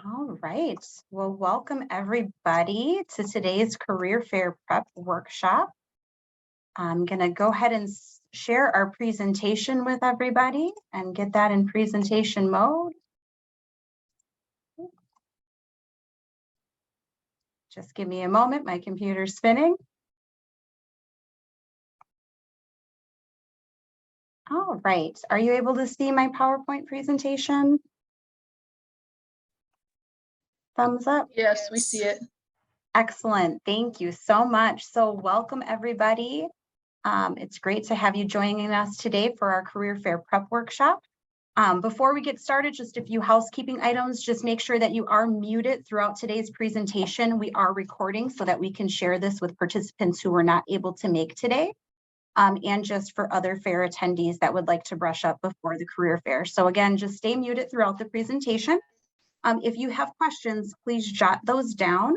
All right. Well, welcome everybody to today's Career Fair Prep Workshop. I'm going to go ahead and share our presentation with everybody and get that in presentation mode. Just give me a moment. My computer's spinning. All right. Are you able to see my PowerPoint presentation? Thumbs up. Yes, we see it. Excellent. Thank you so much. So welcome everybody. It's great to have you joining us today for our Career Fair Prep Workshop. Before we get started, just a few housekeeping items. Just make sure that you are muted throughout today's presentation. We are recording so that we can share this with participants who were not able to make today, and just for other fair attendees that would like to brush up before the career fair. So again, just stay muted throughout the presentation. If you have questions, please jot those down.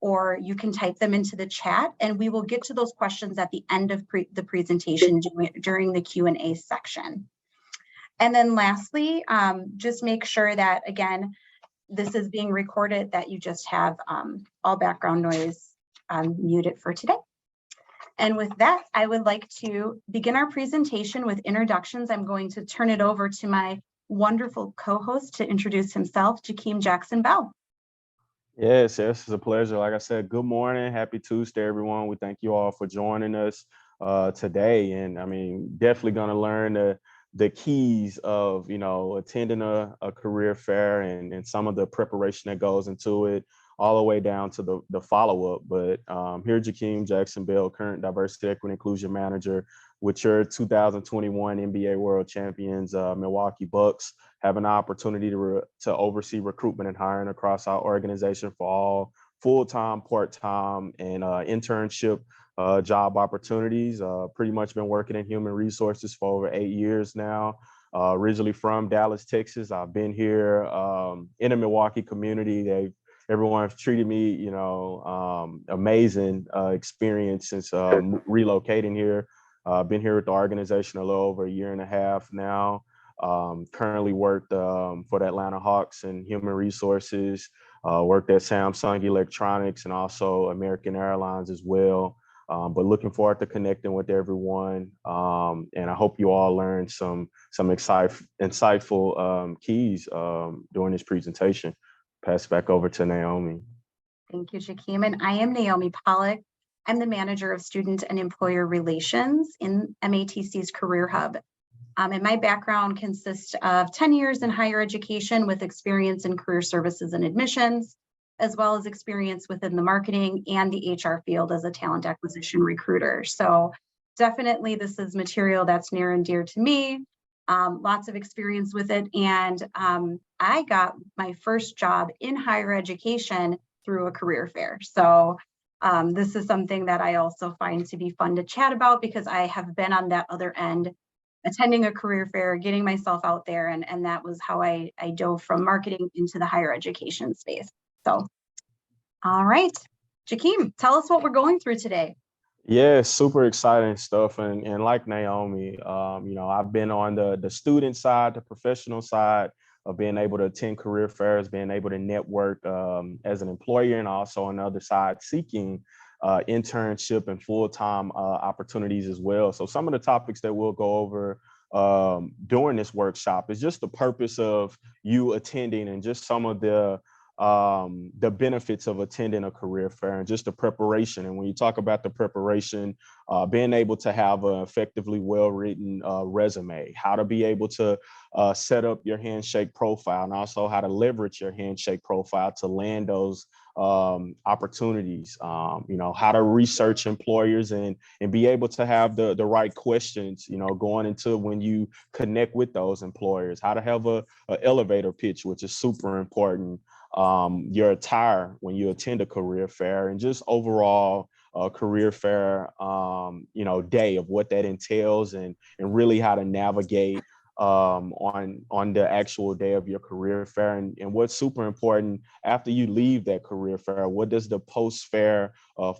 Or you can type them into the chat, and we will get to those questions at the end of the presentation during the Q&A section. And then lastly, just make sure that, again, this is being recorded, that you just have all background noise muted for today. And with that, I would like to begin our presentation with introductions. I'm going to turn it over to my wonderful co-host to introduce himself, Jakeem Jackson Bell. Yes, it's a pleasure. Like I said, good morning. Happy Tuesday, everyone. We thank you all for joining us today. And I mean, definitely going to learn the keys of, attending a career fair and some of the preparation that goes into it, all the way down to the follow-up. But here, Jakeem Jackson Bell, current Diversity, Equity, and Inclusion Manager with your 2021 NBA World Champions, Milwaukee Bucks. Have an opportunity to oversee recruitment and hiring across our organization for all full-time, part-time, and internship job opportunities. Pretty much been working in human resources for over 8 years now. Originally from Dallas, Texas. I've been here in the Milwaukee community. Everyone's treated me, amazing experience since relocating here. Been here with the organization a little over 1.5 years now. Currently worked for the Atlanta Hawks in human resources, worked at Samsung Electronics and also American Airlines as well. But looking forward to connecting with everyone. And I hope you all learned some insightful keys during this presentation. Pass it back over to Naomi. Thank you, Jakeem. And I am Naomi Pollock. I'm the Manager of Student and Employer Relations in MATC's CareerHub. And my background consists of 10 years in higher education with experience in career services and admissions, as well as experience within the marketing and the HR field as a talent acquisition recruiter. So definitely this is material that's near and dear to me. Lots of experience with it. And I got my first job in higher education through a career fair. So this is something that I also find to be fun to chat about, because I have been on that other end, attending a career fair, getting myself out there, and that was how I dove from marketing into the higher education space. So, all right, Jakeem, tell us what we're going through today. Yeah, super exciting stuff. And like Naomi, I've been on the student side, the professional side of being able to attend career fairs, being able to network as an employer, and also on the other side, seeking internship and full-time opportunities as well. So some of the topics that we'll go over during this workshop is just the purpose of you attending and just some of the benefits of attending a career fair and just the preparation. And when you talk about the preparation, being able to have an effectively well-written resume, how to be able to set up your Handshake profile, and also how to leverage your Handshake profile to land those opportunities, how to research employers and be able to have the right questions, going into when you connect with those employers, how to have a elevator pitch, which is super important, your attire when you attend a career fair, and just overall career fair, day of what that entails, and really how to navigate on the actual day of your career fair. And what's super important after you leave that career fair, what does the post-fair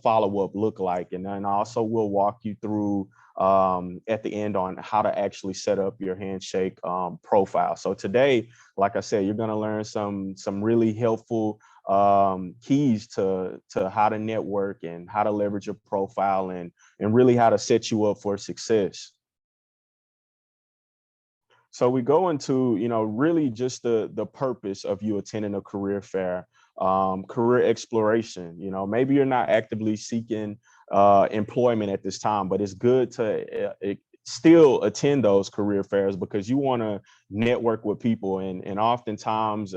follow-up look like? And then also we'll walk you through at the end on how to actually set up your Handshake profile. So today, like I said, you're going to learn some really helpful keys to how to network and how to leverage your profile and really how to set you up for success. So we go into, really just the purpose of you attending a career fair, career exploration. Maybe you're not actively seeking employment at this time, but it's good to still attend those career fairs because you want to network with people. And oftentimes,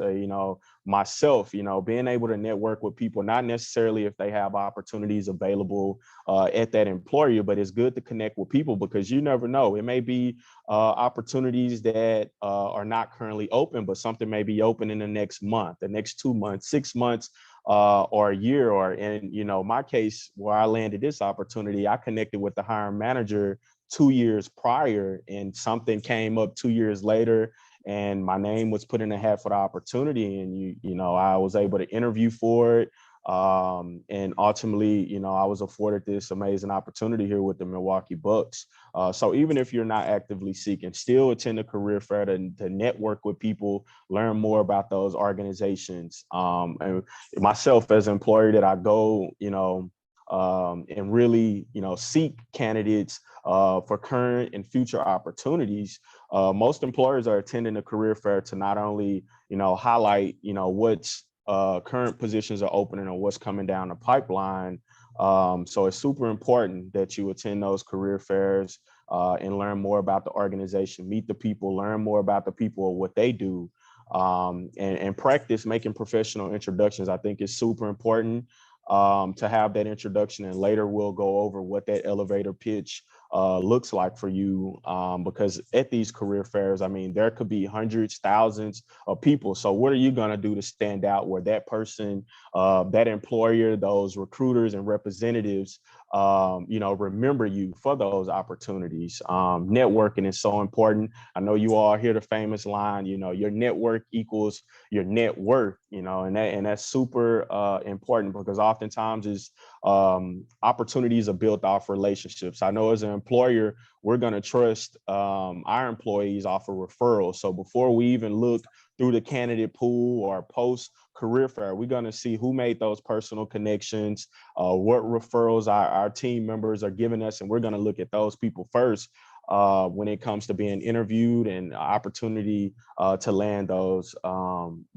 myself, being able to network with people, not necessarily if they have opportunities available at that employer, but it's good to connect with people because you never know. It may be opportunities that are not currently open, but something may be open in the next month, the next 2 months, 6 months, or a year. Or in my case, where I landed this opportunity, I connected with the hiring manager 2 years prior, and something came up 2 years later, and my name was put in the hat for the opportunity, and I was able to interview for it. And ultimately, I was afforded this amazing opportunity here with the Milwaukee Bucks. So even if you're not actively seeking, still attend a career fair to network with people, learn more about those organizations. And myself as an employer that I go, and really, seek candidates for current and future opportunities. Most employers are attending a career fair to not only, highlight, what's current positions are opening or what's coming down the pipeline. So it's super important that you attend those career fairs and learn more about the organization, meet the people, learn more about the people, what they do, and practice making professional introductions. I think it's super important to have that introduction, and later we'll go over what that elevator pitch looks like for you, because at these career fairs, there could be hundreds, thousands of people. So what are you going to do to stand out where that person, that employer, those recruiters and representatives, remember you for those opportunities? Networking is so important. I know you all hear the famous line, your network equals your net worth, and that's super important because oftentimes is opportunities are built off relationships. I know as an employer, we're going to trust our employees off of referrals. So before we even look through the candidate pool or post career fair, we're going to see who made those personal connections, what referrals our team members are giving us, and we're going to look at those people first when it comes to being interviewed and opportunity to land those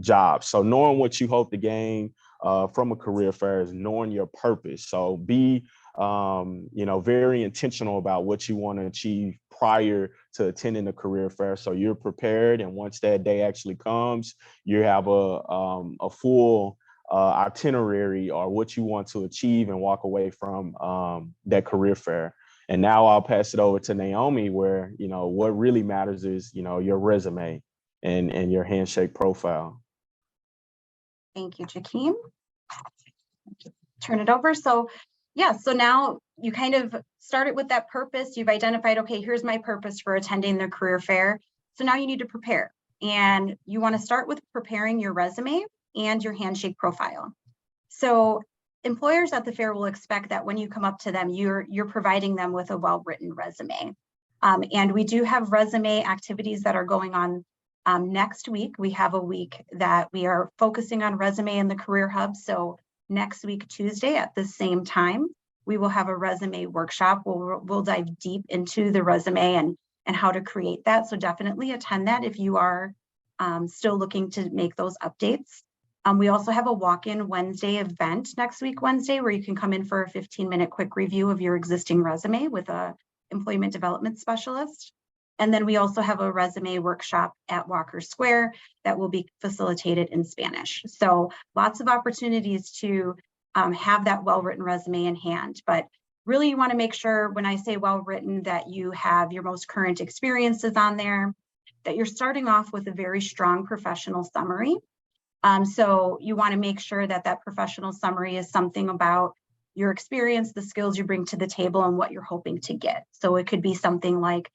jobs. So knowing what you hope to gain from a career fair is knowing your purpose. So be very intentional about what you want to achieve prior to attending a career fair, so you're prepared. And once that day actually comes, you have a full itinerary or what you want to achieve and walk away from that career fair. And now I'll pass it over to Naomi, where what really matters is your resume and your Handshake profile. Thank you, Jakeem. Turn it over. So now you kind of started with that purpose. You've identified, okay, here's my purpose for attending the career fair. So now you need to prepare. And you want to start with preparing your resume and your Handshake profile. So employers at the fair will expect that when you come up to them, you're providing them with a well-written resume. And we do have resume activities that are going on next week. We have a week that we are focusing on resume in the CareerHub. So next week, Tuesday at the same time, we will have a resume workshop. We'll dive deep into the resume and how to create that. So definitely attend that if you are still looking to make those updates. We also have a walk-in Wednesday event next week, Wednesday, where you can come in for a 15-minute quick review of your existing resume with a employment development specialist. And then we also have a resume workshop at Walker Square that will be facilitated in Spanish. So lots of opportunities to have that well-written resume in hand. But really you want to make sure when I say well-written that you have your most current experiences on there, that you're starting off with a very strong professional summary. So you want to make sure that that professional summary is something about your experience, the skills you bring to the table, and what you're hoping to get. So it could be something like,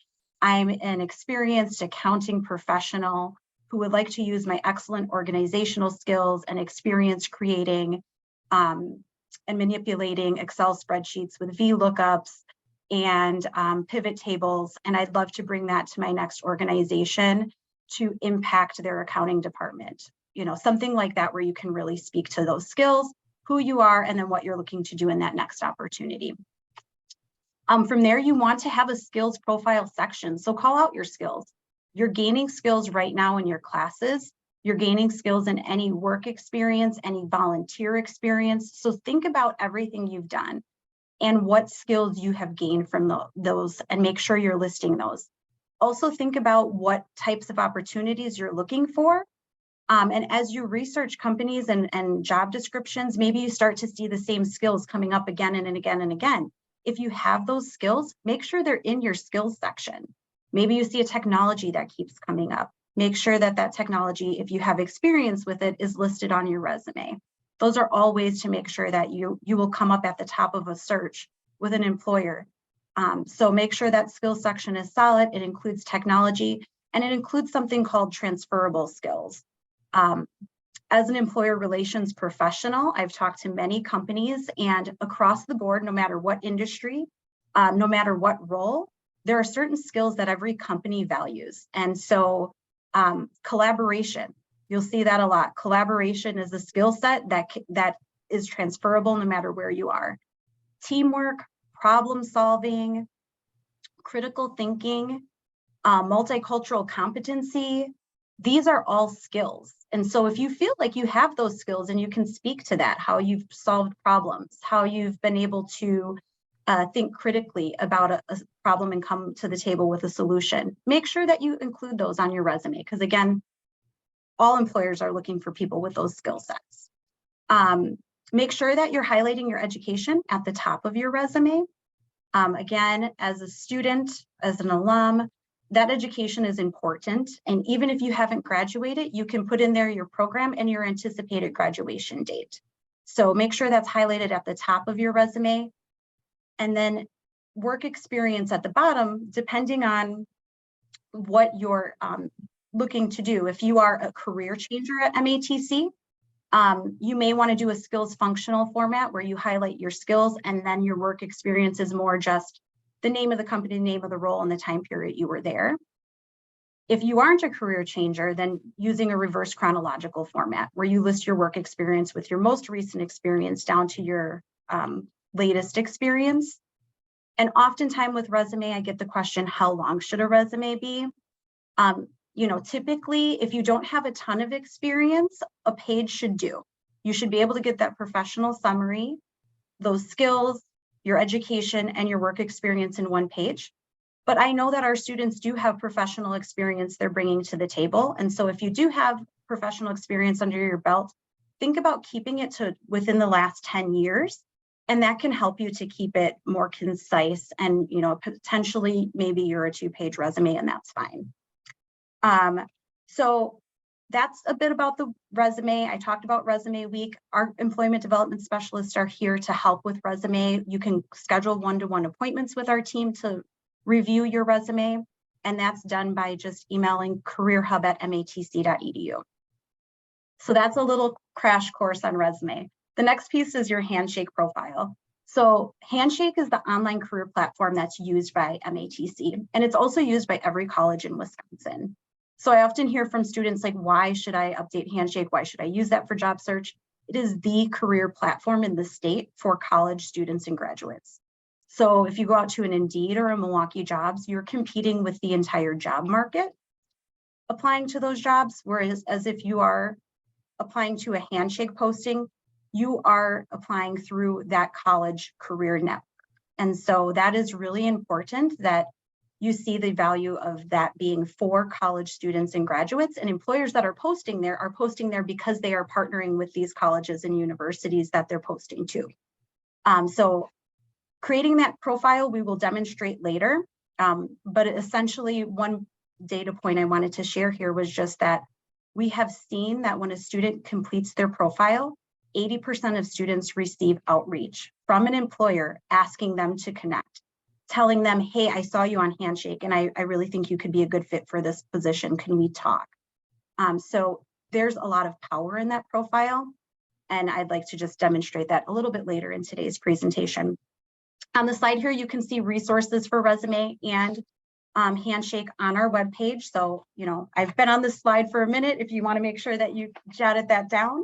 I'm an experienced accounting professional who would like to use my excellent organizational skills and experience creating and manipulating Excel spreadsheets with VLOOKUPs and pivot tables. And I'd love to bring that to my next organization to impact their accounting department. Something like that, where you can really speak to those skills, who you are, and then what you're looking to do in that next opportunity. From there, you want to have a skills profile section. So call out your skills. You're gaining skills right now in your classes. You're gaining skills in any work experience, any volunteer experience. So think about everything you've done and what skills you have gained from those, and make sure you're listing those. Also think about what types of opportunities you're looking for. And as you research companies and job descriptions, maybe you start to see the same skills coming up again and again and again. If you have those skills, make sure they're in your skills section. Maybe you see a technology that keeps coming up. Make sure that that technology, if you have experience with it, is listed on your resume. Those are all ways to make sure that you will come up at the top of a search with an employer. So make sure that skills section is solid. It includes technology, and it includes something called transferable skills. As an employer relations professional, I've talked to many companies, and across the board, no matter what industry, no matter what role, there are certain skills that every company values. And so collaboration, you'll see that a lot. Collaboration is a skill set that is transferable no matter where you are. Teamwork, problem solving, critical thinking, multicultural competency, these are all skills. And so if you feel like you have those skills and you can speak to that, how you've solved problems, how you've been able to think critically about a problem and come to the table with a solution, make sure that you include those on your resume, because again, all employers are looking for people with those skill sets. Make sure that you're highlighting your education at the top of your resume. Again, as a student, as an alum, that education is important. And even if you haven't graduated, you can put in there your program and your anticipated graduation date. So make sure that's highlighted at the top of your resume. And then work experience at the bottom, depending on what you're looking to do. If you are a career changer at MATC, you may want to do a skills functional format where you highlight your skills, and then your work experience is more just the name of the company, name of the role, and the time period you were there. If you aren't a career changer, then using a reverse chronological format where you list your work experience with your most recent experience down to your latest experience. And oftentimes with resume, I get the question, how long should a resume be? Typically, if you don't have a ton of experience, a page should do. You should be able to get that professional summary, those skills, your education, and your work experience in one page. But I know that our students do have professional experience they're bringing to the table. And so if you do have professional experience under your belt, think about keeping it to within the last 10 years. And that can help you to keep it more concise, and potentially maybe you're a 2-page resume, and that's fine. So that's a bit about the resume. I talked about Resume Week. Our employment development specialists are here to help with resume. You can schedule one-to-one appointments with our team to review your resume, and that's done by just emailing careerhub@matc.edu. So that's a little crash course on resume. The next piece is your Handshake profile. So Handshake is the online career platform that's used by MATC, and it's also used by every college in Wisconsin. So I often hear from students like, why should I update Handshake? Why should I use that for job search? It is the career platform in the state for college students and graduates. So if you go out to an Indeed or a Milwaukee Jobs, you're competing with the entire job market applying to those jobs, whereas as if you are applying to a Handshake posting, you are applying through that college career network. And so that is really important that you see the value of that being for college students and graduates, and employers that are posting there because they are partnering with these colleges and universities that they're posting to. So creating that profile, we will demonstrate later. But essentially one data point I wanted to share here was just that we have seen that when a student completes their profile, 80% of students receive outreach from an employer asking them to connect. telling them, hey, I saw you on Handshake and I really think you could be a good fit for this position. Can we talk? So there's a lot of power in that profile. And I'd like to just demonstrate that a little bit later in today's presentation. On the slide here, you can see resources for resume and Handshake on our webpage. So, I've been on this slide for a minute if you want to make sure that you jotted that down.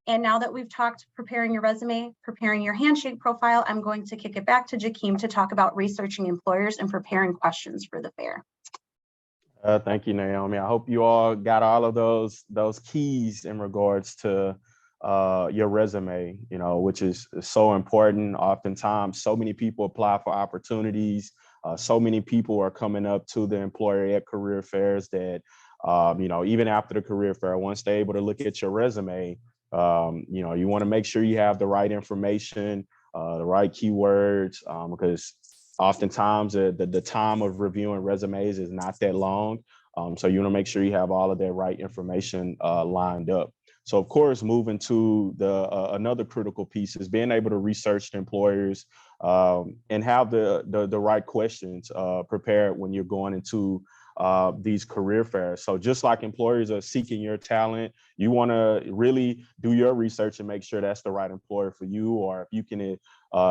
And now that we've talked preparing your resume, preparing your Handshake profile, I'm going to kick it back to Jakeem to talk about researching employers and preparing questions for the fair. Thank you, Naomi. I hope you all got all of those keys in regards to your resume, which is so important. Oftentimes, so many people apply for opportunities. So many people are coming up to the employer at career fairs that, even after the career fair, once they're able to look at your resume, you want to make sure you have the right information, the right keywords, because oftentimes the time of reviewing resumes is not that long. So you want to make sure you have all of that right information lined up. So of course, moving to another critical piece is being able to research the employers and have the right questions prepared when you're going into these career fairs. So just like employers are seeking your talent, you want to really do your research and make sure that's the right employer for you, or if you can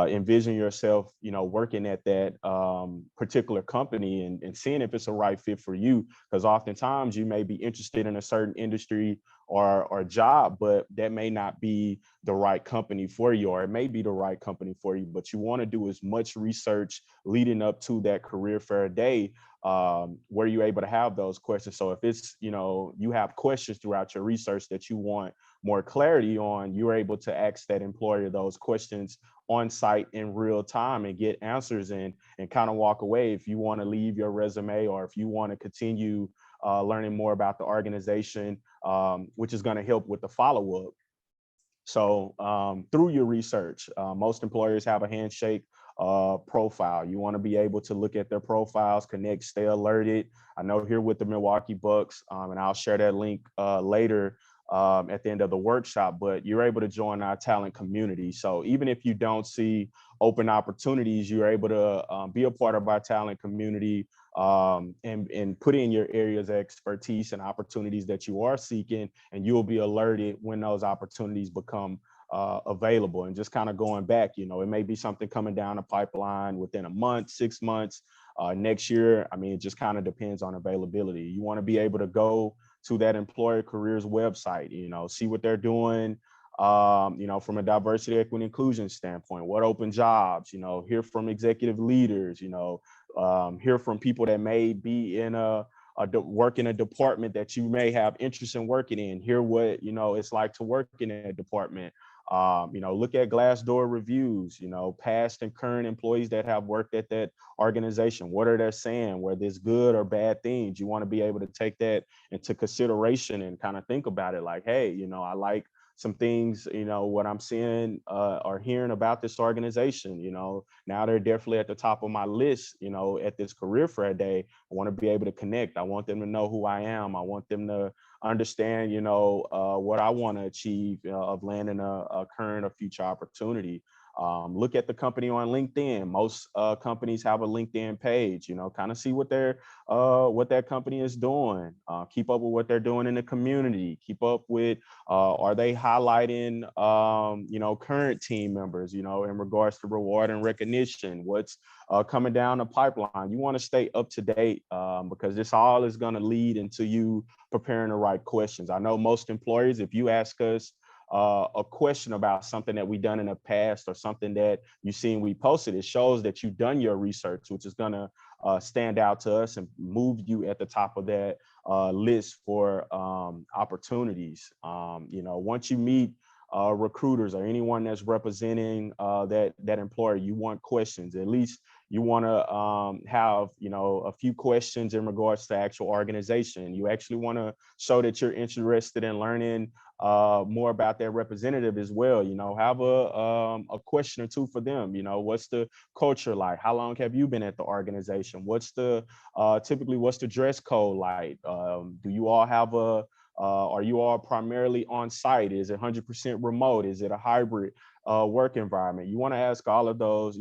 envision yourself, working at that particular company and seeing if it's a right fit for you. Because oftentimes you may be interested in a certain industry or job, but that may not be the right company for you, or it may be the right company for you, but you want to do as much research leading up to that career fair day where you're able to have those questions. So if it's, you have questions throughout your research that you want more clarity on, you're able to ask that employer those questions on site in real time and get answers and kind of walk away if you want to leave your resume, or if you want to continue learning more about the organization, which is going to help with the follow-up. So through your research, most employers have a Handshake profile. You want to be able to look at their profiles, connect, stay alerted. I know here with the Milwaukee Bucks, and I'll share that link later at the end of the workshop, but you're able to join our talent community. So even if you don't see open opportunities, you're able to be a part of our talent community and put in your areas of expertise and opportunities that you are seeking, and you'll be alerted when those opportunities become available. And just kind of going back, it may be something coming down the pipeline within a month, 6 months, next year. I mean, it just kind of depends on availability. You want to be able to go to that employer careers website, see what they're doing, from a diversity, equity, inclusion standpoint, what open jobs, hear from executive leaders, hear from people that may be in work in a department that you may have interest in working in, hear what, it's like to work in a department. Look at Glassdoor reviews, past and current employees that have worked at that organization. What are they saying, whether it's good or bad things? You want to be able to take that into consideration and kind of think about it like, hey, I like some things, what I'm seeing or hearing about this organization, now they're definitely at the top of my list, at this career fair day. I want to be able to connect. I want them to know who I am. I want them to understand, what I want to achieve of landing a current or future opportunity. Look at the company on LinkedIn. Most companies have a LinkedIn page, kind of see what that company is doing. Keep up with what they're doing in the community. Keep up with, are they highlighting, current team members, in regards to reward and recognition, what's coming down the pipeline. You want to stay up to date because this all is going to lead into you preparing the right questions. I know most employers, if you ask us a question about something that we've done in the past or something that you've seen we posted, it shows that you've done your research, which is going to stand out to us and move you at the top of that list for opportunities. Once you meet recruiters or anyone that's representing that employer, you want questions. At least you want to have, a few questions in regards to actual organization. You actually want to show that you're interested in learning more about their representative as well. Have a question or two for them. What's the culture like? How long have you been at the organization? What's the typically what's the dress code like? Do you all have a Are you all primarily on site? Is it 100% remote? Is it a hybrid work environment? You want to ask all of those,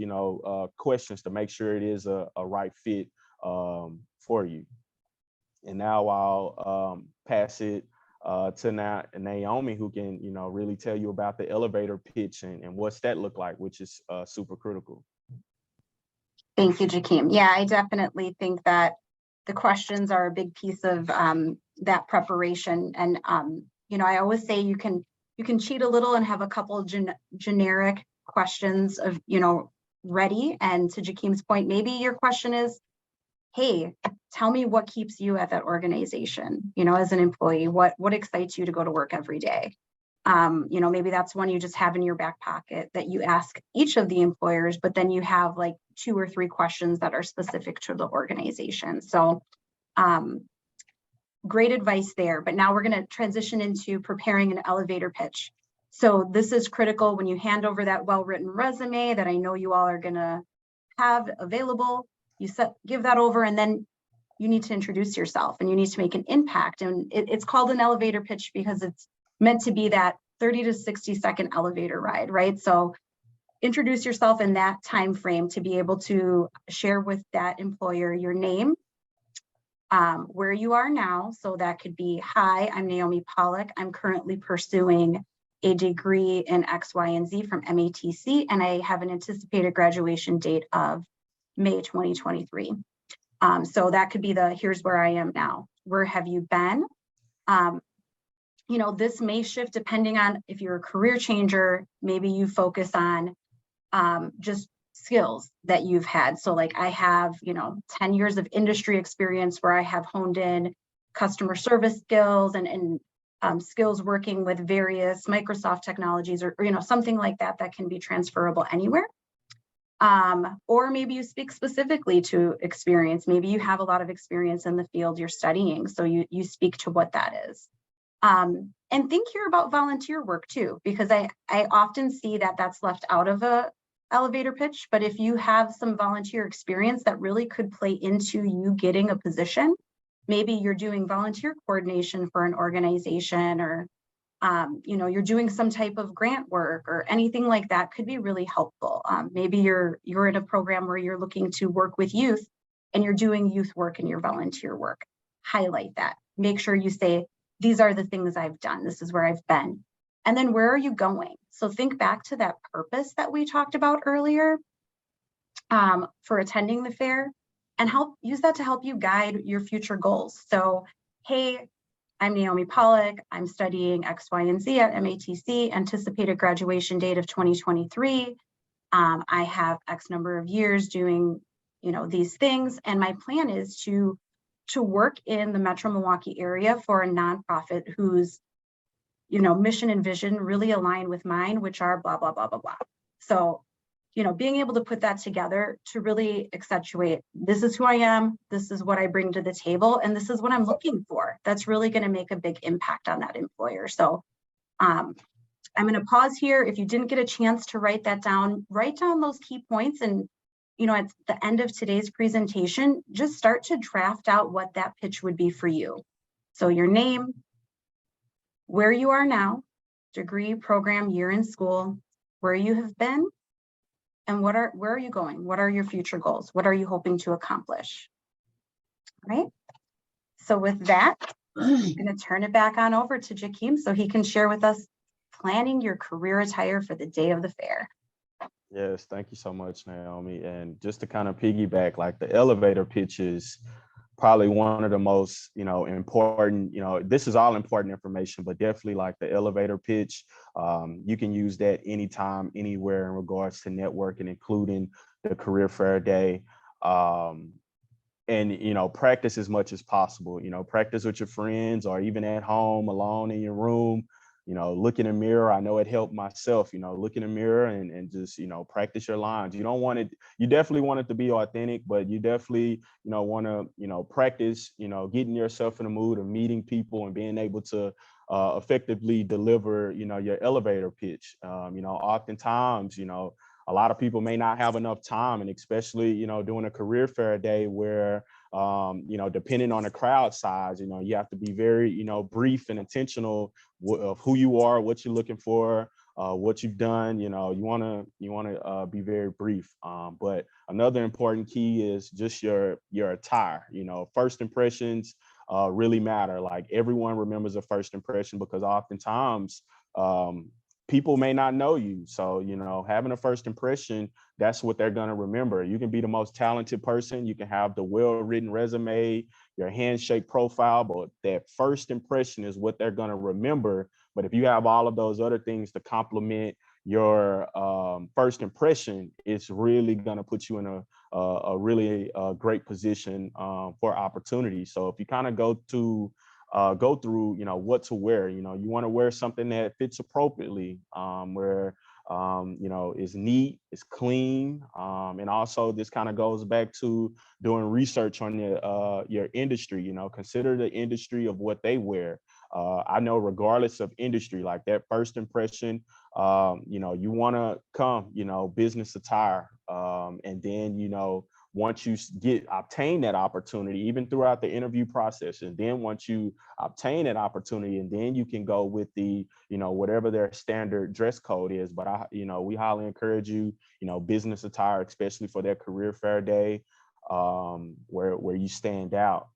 questions to make sure it is a right fit for you. And now I'll pass it to Naomi, who can, really tell you about the elevator pitch and what's that look like, which is super critical. Thank you, Jakeem. Yeah, I definitely think that the questions are a big piece of that preparation. And, I always say you can cheat a little and have a couple generic questions of, ready. And to Jakeem's point, maybe your question is, hey, tell me what keeps you at that organization, as an employee, what excites you to go to work every day? Maybe that's one you just have in your back pocket that you ask each of the employers, but then you have like 2 or 3 questions that are specific to the organization. So great advice there. But now we're going to transition into preparing an elevator pitch. So this is critical when you hand over that well-written resume that I know you all are going to have available. Give that over, and then you need to introduce yourself and you need to make an impact. And it's called an elevator pitch because it's meant to be that 30 to 60 second elevator ride, right? So introduce yourself in that time frame to be able to share with that employer your name, where you are now. So that could be, hi, I'm Naomi Pollock. I'm currently pursuing a degree in X, Y, and Z from MATC, and I have an anticipated graduation date of May 2023. So that could be here's where I am now. Where have you been? This may shift depending on if you're a career changer, maybe you focus on just skills that you've had. So like I have, 10 years of industry experience where I have honed in customer service skills and skills working with various Microsoft technologies or something like that can be transferable anywhere. Or maybe you speak specifically to experience. Maybe you have a lot of experience in the field you're studying, so you speak to what that is. And think here about volunteer work too, because I often see that that's left out of a elevator pitch, but if you have some volunteer experience that really could play into you getting a position, maybe you're doing volunteer coordination for an organization, or you're doing some type of grant work or anything like that could be really helpful. Maybe you're in a program where you're looking to work with youth and you're doing youth work in your volunteer work. Highlight that. Make sure you say, these are the things I've done. This is where I've been. And then where are you going? So think back to that purpose that we talked about earlier for attending the fair, and use that to help you guide your future goals. So, hey, I'm Naomi Pollock. I'm studying X, Y, and Z at MATC, anticipated graduation date of 2023. I have X number of years doing, these things. And my plan is to work in the Metro Milwaukee area for a nonprofit whose, mission and vision really align with mine, which are blah, blah, blah, blah, blah. So, being able to put that together to really accentuate, this is who I am, this is what I bring to the table, and this is what I'm looking for. That's really going to make a big impact on that employer. So I'm going to pause here. If you didn't get a chance to write that down, write down those key points. And, at the end of today's presentation, just start to draft out what that pitch would be for you. So your name, where you are now, degree, program, year in school, where you have been, and where are you going? What are your future goals? What are you hoping to accomplish? All right. So with that, I'm going to turn it back on over to Jakeem so he can share with us planning your career attire for the day of the fair. Yes, thank you so much, Naomi. And just to kind of piggyback, like the elevator pitch is probably one of the most, important, this is all important information, but definitely like the elevator pitch, you can use that anytime, anywhere in regards to networking, including the career fair day. And, practice as much as possible, practice with your friends or even at home, alone in your room, look in the mirror. I know it helped myself, look in the mirror and just, practice your lines. You definitely want it to be authentic, but you definitely, want to, practice, getting yourself in the mood of meeting people and being able to effectively deliver, your elevator pitch. Oftentimes, a lot of people may not have enough time, and especially, doing a career fair day where you know, depending on the crowd size, you know, you have to be very, you know, brief and intentional of who you are, what you're looking for, what you've done. You know, you want to be very brief. But another important key is just your attire. You know, first impressions really matter. Like, everyone remembers a first impression, because oftentimes people may not know you. So, you know, having a first impression, that's what they're going to remember. You can be the most talented person, you can have the well-written resume, your handshake profile, but that first impression is what they're going to remember. But if you have all of those other things to complement your first impression, it's really going to put you in a really great position for opportunity. So if you kind of go through, you know, what to wear, you know, you want to wear something that fits appropriately, where you know, is neat, is clean, and also this kind of goes back to doing research on your industry. You know, consider the industry of what they wear. I know, regardless of industry, like, that first impression, you know, you want to come, you know, business attire, and then, you know, once you obtain that opportunity, even throughout the interview process, and then once you obtain that opportunity, and then you can go with the, you know, whatever their standard dress code is. But you know, we highly encourage you, you know, business attire, especially for their career fair day, where you stand out.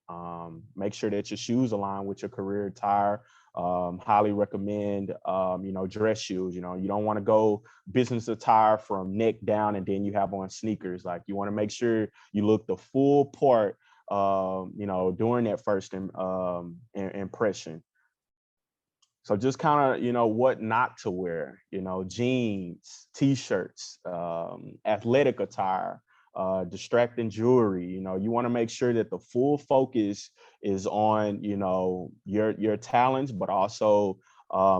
Make sure that your shoes align with your career attire. Highly recommend, you know, dress shoes. You know, you don't want to go business attire from neck down and then you have on sneakers. Like, you want to make sure you look the full part, you know, during that first impression. So just kind of, you know, what not to wear, you know, jeans, t-shirts, athletic attire, distracting jewelry. You know, you want to make sure that the full focus is on, you know, your talents, but also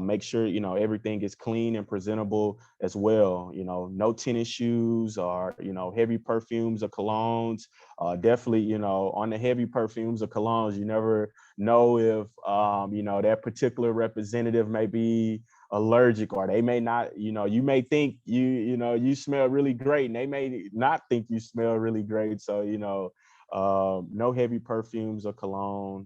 make sure, you know, everything is clean and presentable as well. You know, no tennis shoes or, you know, heavy perfumes or colognes. Definitely, you know, on the heavy perfumes or colognes, you never know if, you know, that particular representative may be allergic, or they may not, you know, you may think you know, you smell really great, and they may not think you smell really great. So, you know, no heavy perfumes or cologne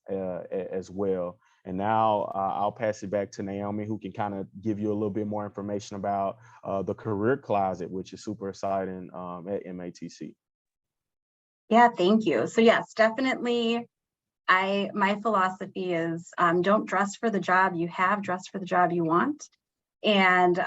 as well. And now I'll pass it back to Naomi, who can kind of give you a little bit more information about the career closet, which is super exciting at MATC. Yeah, thank you. So yes, definitely. My philosophy is don't dress for the job you have, dress for the job you want. And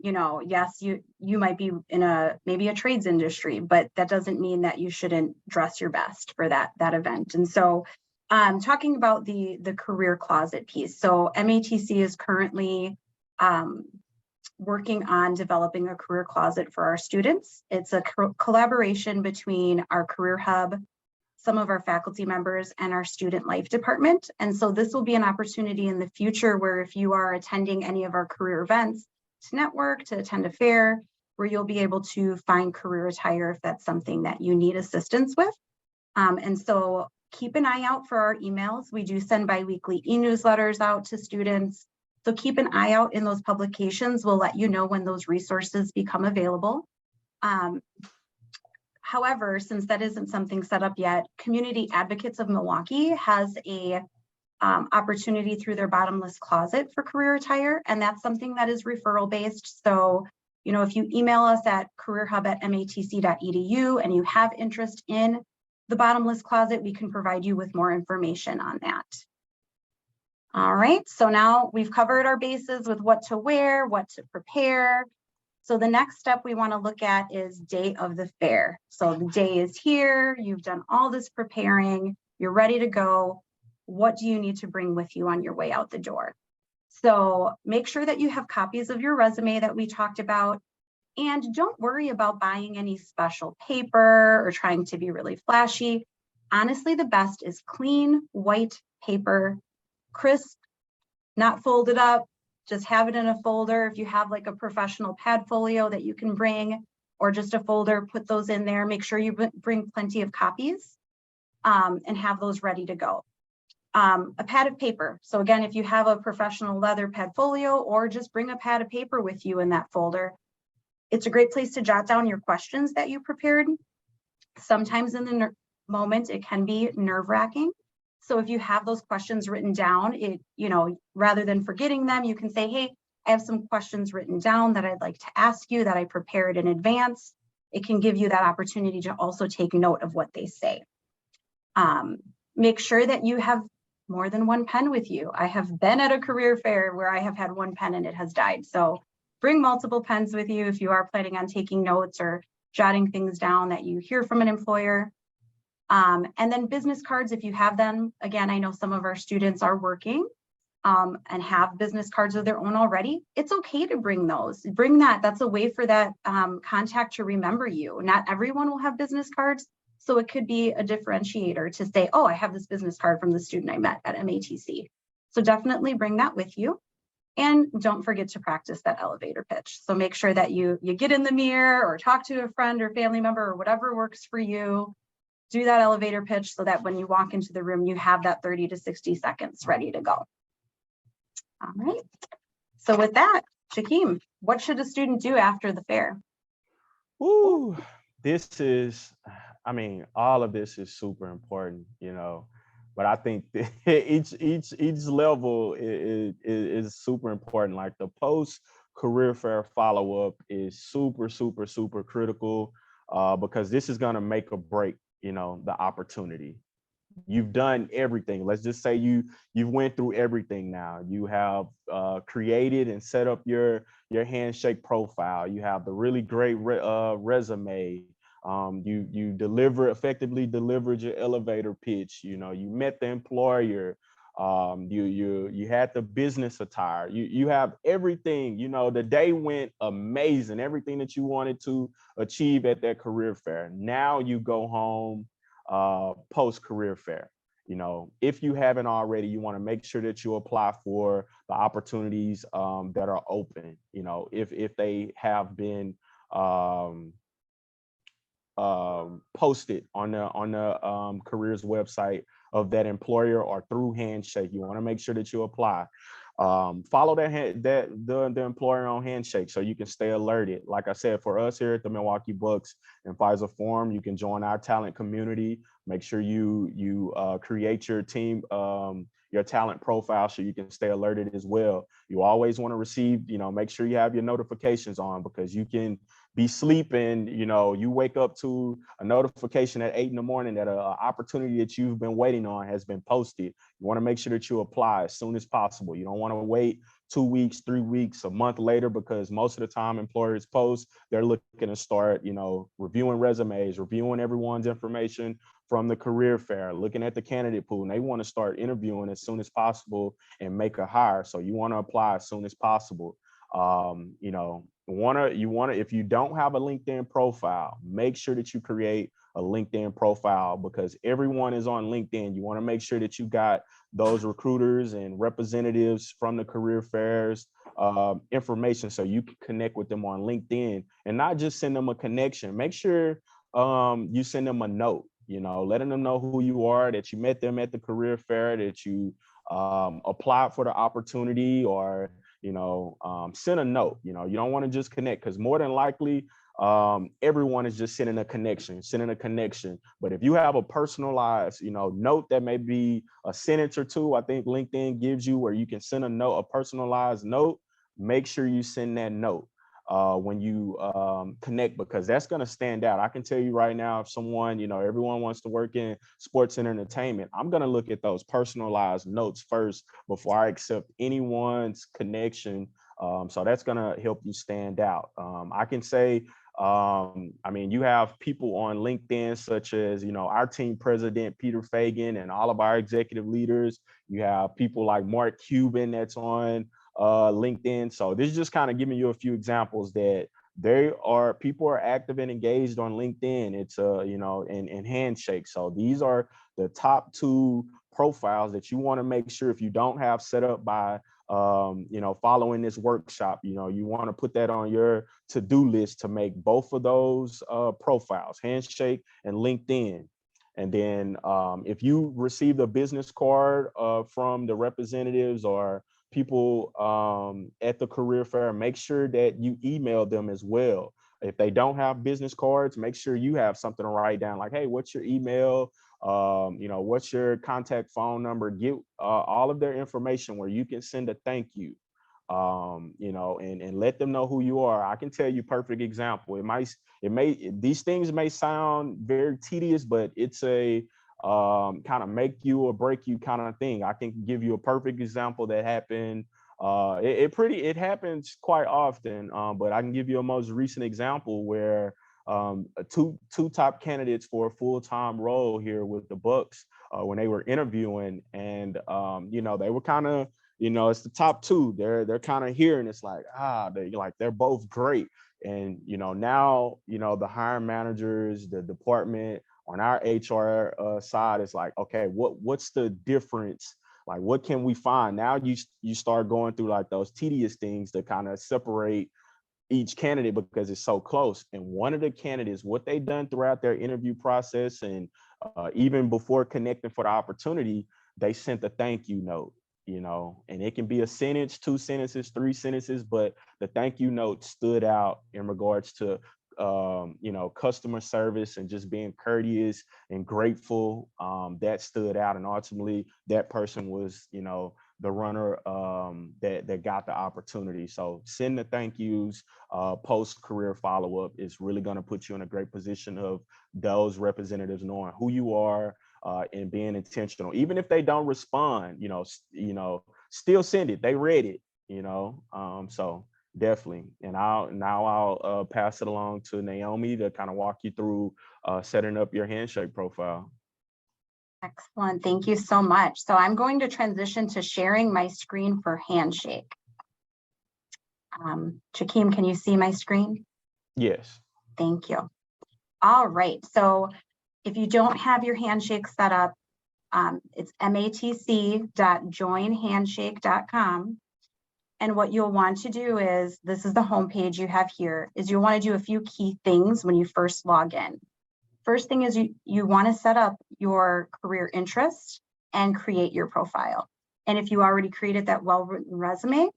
you know, yes, you might be in maybe a trades industry, but that doesn't mean that you shouldn't dress your best for that event. And so talking about the career closet piece. So MATC is currently working on developing a career closet for our students. It's a collaboration between our CareerHub, some of our faculty members, and our student life department. And so this will be an opportunity in the future where, if you are attending any of our career events, to network, to attend a fair, where you'll be able to find career attire if that's something that you need assistance with. And so keep an eye out for our emails. We do send bi-weekly e-newsletters out to students. So keep an eye out in those publications. We'll let you know when those resources become available. However, since that isn't something set up yet, Community Advocates of Milwaukee has a opportunity through their bottomless closet for career attire, and that's something that is referral based. So, you know, if you email us at careerhub@matc.edu and you have interest in the bottomless closet, we can provide you with more information on that. All right, so now we've covered our bases with what to wear, what to prepare. So the next step we want to look at is day of the fair. So the day is here, you've done all this preparing, you're ready to go. What do you need to bring with you on your way out the door? So make sure that you have copies of your resume that we talked about, and don't worry about buying any special paper or trying to be really flashy. Honestly, the best is clean white paper, crisp, not folded up. Just have it in a folder. If you have like a professional pad folio that you can bring, or just a folder, put those in there. Make sure you bring plenty of copies and have those ready to go. A pad of paper. So again, if you have a professional leather pad folio, or just bring a pad of paper with you in that folder, it's a great place to jot down your questions that you prepared. Sometimes in moment, it can be nerve-wracking. So if you have those questions written down, rather than forgetting them, you can say, hey, I have some questions written down that I'd like to ask you that I prepared in advance. It can give you that opportunity to also take note of what they say. Make sure that you have more than one pen with you. I have been at a career fair where I have had one pen and it has died. So bring multiple pens with you if you are planning on taking notes or jotting things down that you hear from an employer. And then business cards, if you have them. Again, I know some of our students are working and have business cards of their own already. It's okay to bring those. Bring that. That's a way for that contact to remember you. Not everyone will have business cards. So it could be a differentiator to say, oh, I have this business card from the student I met at MATC. So definitely bring that with you. And don't forget to practice that elevator pitch. So make sure that you get in the mirror or talk to a friend or family member or whatever works for you. Do that elevator pitch so that when you walk into the room, you have that 30 to 60 seconds ready to go. All right. So with that, Shakeem, what should a student do after the fair? Ooh, all of this is super important, but I think each level is super important. Like the post career fair follow-up is super critical because this is going to make or break, the opportunity. You've done everything. Let's just say you've went through everything now. You have created and set up your Handshake profile. You have the really great resume. You effectively delivered your elevator pitch. You met the employer. You had the business attire. You have everything. The day went amazing. Everything that you wanted to achieve at that career fair. Now you go home post career fair. If you haven't already, you want to make sure that you apply for the opportunities that are open. If they have been posted on the careers website of that employer or through Handshake, you want to make sure that you apply. Follow the employer on Handshake so you can stay alerted. Like I said, for us here at the Milwaukee Bucks and Pfizer Forum, you can join our talent community. Make sure you create your team, your talent profile so you can stay alerted as well. You always want to receive, make sure you have your notifications on because you can be sleeping, you wake up to a notification at 8 in the morning that an opportunity that you've been waiting on has been posted. You want to make sure that you apply as soon as possible. You don't want to wait 2 weeks, 3 weeks, a month later, because most of the time employers post, they're looking to start, reviewing resumes, reviewing everyone's information from the career fair, looking at the candidate pool, and they want to start interviewing as soon as possible and make a hire. So you want to apply as soon as possible. If you don't have a LinkedIn profile, make sure that you create a LinkedIn profile because everyone is on LinkedIn. You want to make sure that you got those recruiters and representatives from the career fairs information so you can connect with them on LinkedIn and not just send them a connection. Make sure you send them a note, letting them know who you are, that you met them at the career fair, that you applied for the opportunity or send a note. You don't want to just connect because more than likely everyone is just sending a connection. But if you have a personalized note that may be a sentence or two, I think LinkedIn gives you where you can send a personalized note. Make sure you send that note when you connect because that's going to stand out. I can tell you right now, if someone, everyone wants to work in sports and entertainment, I'm going to look at those personalized notes first before I accept anyone's connection. So that's going to help you stand out. I can say, you have people on LinkedIn such as, our team president, Peter Fagan, and all of our executive leaders. You have people like Mark Cuban that's on LinkedIn. So this is just kind of giving you a few examples that people are active and engaged on LinkedIn. It's and Handshake. So these are the top 2 profiles that you want to make sure if you don't have set up by following this workshop, you want to put that on your to-do list to make both of those profiles, Handshake and LinkedIn. And then if you received a business card from the representatives or people at the career fair, make sure that you email them as well If they don't have business cards, make sure you have something to write down, like, hey, what's your email? What's your contact phone number? Get all of their information where you can send a thank you, and let them know who you are. I can tell you perfect example. These things may sound very tedious, but it's a kind of make you or break you kind of thing. I can give you a perfect example that happened. It happens quite often, but I can give you a most recent example where two top candidates for a full-time role here with the Bucks, when they were interviewing, and they were kind of, it's the top two. They're kind of here, and it's like, they're both great. And now the hiring managers, the department on our HR side is like, okay, what's the difference? Like, what can we find? Now you start going through like those tedious things to kind of separate each candidate because it's so close. And one of the candidates, what they done throughout their interview process, and even before connecting for the opportunity, they sent a thank you note, and it can be a sentence, 2 sentences, 3 sentences, but the thank you note stood out in regards to customer service and just being courteous and grateful. That stood out, and ultimately that person was the runner that got the opportunity. So send the thank yous. Post career follow-up is really going to put you in a great position of those representatives knowing who you are, and being intentional. Even if they don't respond, still send it. They read it, so definitely. And I'll pass it along to Naomi to kind of walk you through setting up your Handshake profile. Excellent. Thank you so much. So I'm going to transition to sharing my screen for Handshake. Jakeem, can you see my screen? Yes. Thank you. All right. So if you don't have your Handshake set up, it's matc.joinhandshake.com. And what you'll want to do is, this is the homepage you have here, is you'll want to do a few key things when you first log in. First thing is you want to set up your career interest and create your profile. And if you already created that well-written resume,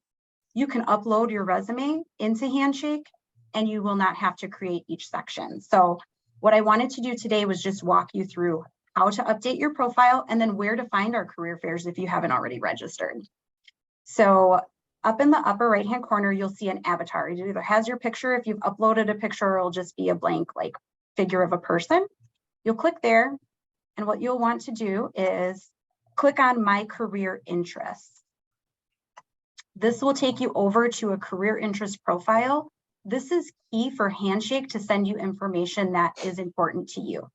you can upload your resume into Handshake and you will not have to create each section. So what I wanted to do today was just walk you through how to update your profile and then where to find our career fairs if you haven't already registered. So up in the upper right-hand corner, you'll see an avatar. It either has your picture, if you've uploaded a picture, it'll just be a blank like figure of a person. You'll click there, and what you'll want to do is click on My Career Interests. This will take you over to a career interest profile. This is key for Handshake to send you information that is important to you.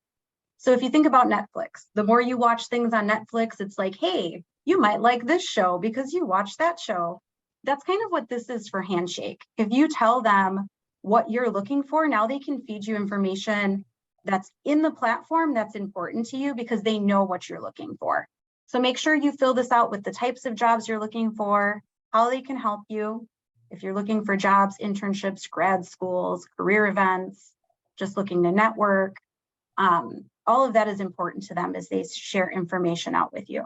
So if you think about Netflix, the more you watch things on Netflix, it's like, hey, you might like this show because you watched that show. That's kind of what this is for Handshake. If you tell them what you're looking for, now they can feed you information that's in the platform that's important to you because they know what you're looking for. So make sure you fill this out with the types of jobs you're looking for, how they can help you. If you're looking for jobs, internships, grad schools, career events, just looking to network, all of that is important to them as they share information out with you.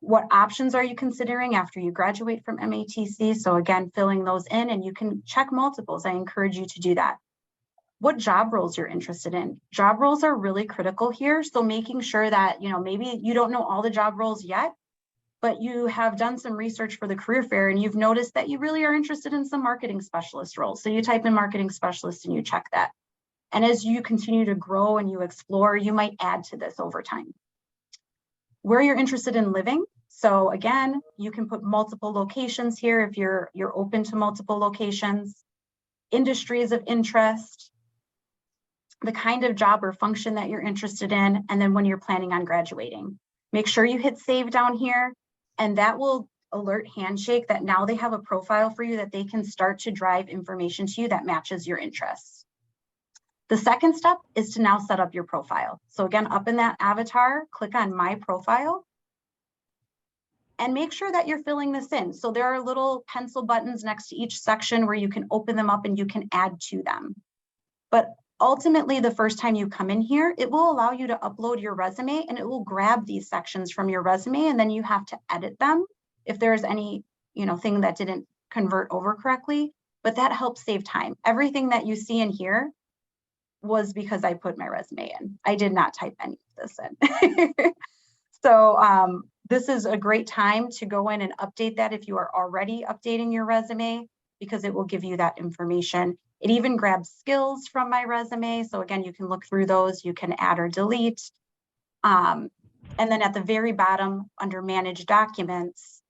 What options are you considering after you graduate from MATC? So again, filling those in, and you can check multiples. I encourage you to do that. What job roles you're interested in. Job roles are really critical here. So making sure that, maybe you don't know all the job roles yet, but you have done some research for the career fair and you've noticed that you really are interested in some marketing specialist roles. So you type in marketing specialist and you check that. And as you continue to grow and you explore, you might add to this over time. Where you're interested in living. So again, you can put multiple locations here if you're open to multiple locations. Industries of interest, the kind of job or function that you're interested in, and then when you're planning on graduating. Make sure you hit save down here, and that will alert Handshake that now they have a profile for you that they can start to drive information to you that matches your interests. The second step is to now set up your profile. So again, up in that avatar, click on My Profile and make sure that you're filling this in. So there are little pencil buttons next to each section where you can open them up and you can add to them. But ultimately, the first time you come in here, it will allow you to upload your resume and it will grab these sections from your resume, and then you have to edit them. If there's any, thing that didn't convert over correctly, but that helps save time. Everything that you see in here was because I put my resume in. I did not type any of this in. So this is a great time to go in and update that if you are already updating your resume, because it will give you that information. It even grabs skills from my resume. So again, you can look through those, you can add or delete. And then at the very bottom under manage documents,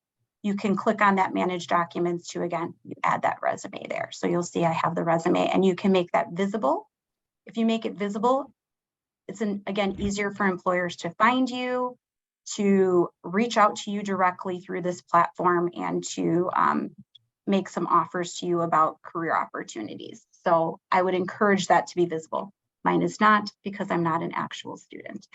you can click on that manage documents to, again, you add that resume there. So you'll see I have the resume and you can make that visible. If you make it visible, it's again, easier for employers to find you, to reach out to you directly through this platform, and to make some offers to you about career opportunities. So I would encourage that to be visible. Mine is not, because I'm not an actual student.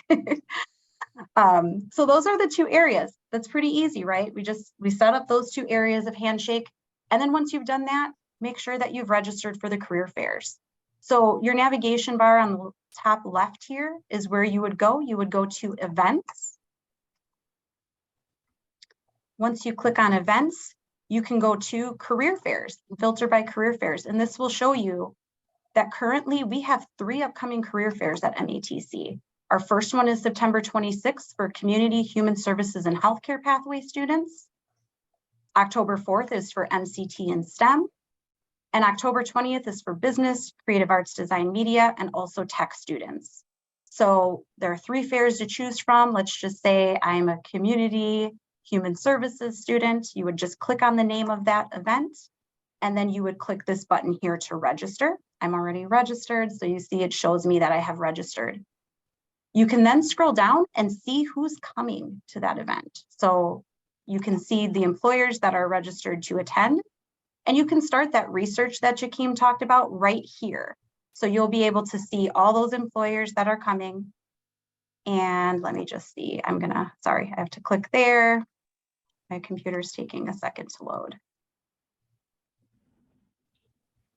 So those are the two areas. That's pretty easy, right? We set up those two areas of Handshake. And then once you've done that, make sure that you've registered for the career fairs. So your navigation bar on the top left here is where you would go. You would go to events. Once you click on events, you can go to career fairs, filter by career fairs. And this will show you that currently we have 3 upcoming career fairs at MATC. Our first one is September 26th for community, human services, and healthcare pathway students. October 4th is for MCT and STEM. And October 20th is for business, creative arts, design, media, and also tech students. So there are 3 fairs to choose from. Let's just say I'm a community human services student. You would just click on the name of that event, and then you would click this button here to register. I'm already registered, so you see it shows me that I have registered. You can then scroll down and see who's coming to that event. So you can see the employers that are registered to attend, and you can start that research that Jakeem talked about right here. So you'll be able to see all those employers that are coming. And let me just see, sorry, I have to click there. My computer's taking a second to load.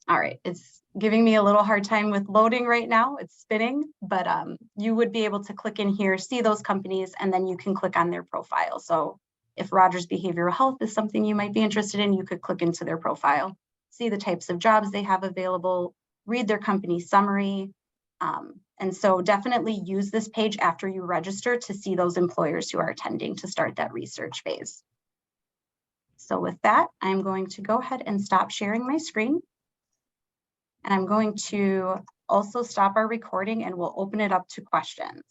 All right, it's giving me a little hard time with loading right now. It's spinning, but you would be able to click in here, see those companies, and then you can click on their profile. So if Rogers Behavioral Health is something you might be interested in, you could click into their profile, see the types of jobs they have available, read their company summary. And so definitely use this page after you register to see those employers who are attending to start that research phase. So with that, I'm going to go ahead and stop sharing my screen. And I'm going to also stop our recording, and we'll open it up to questions.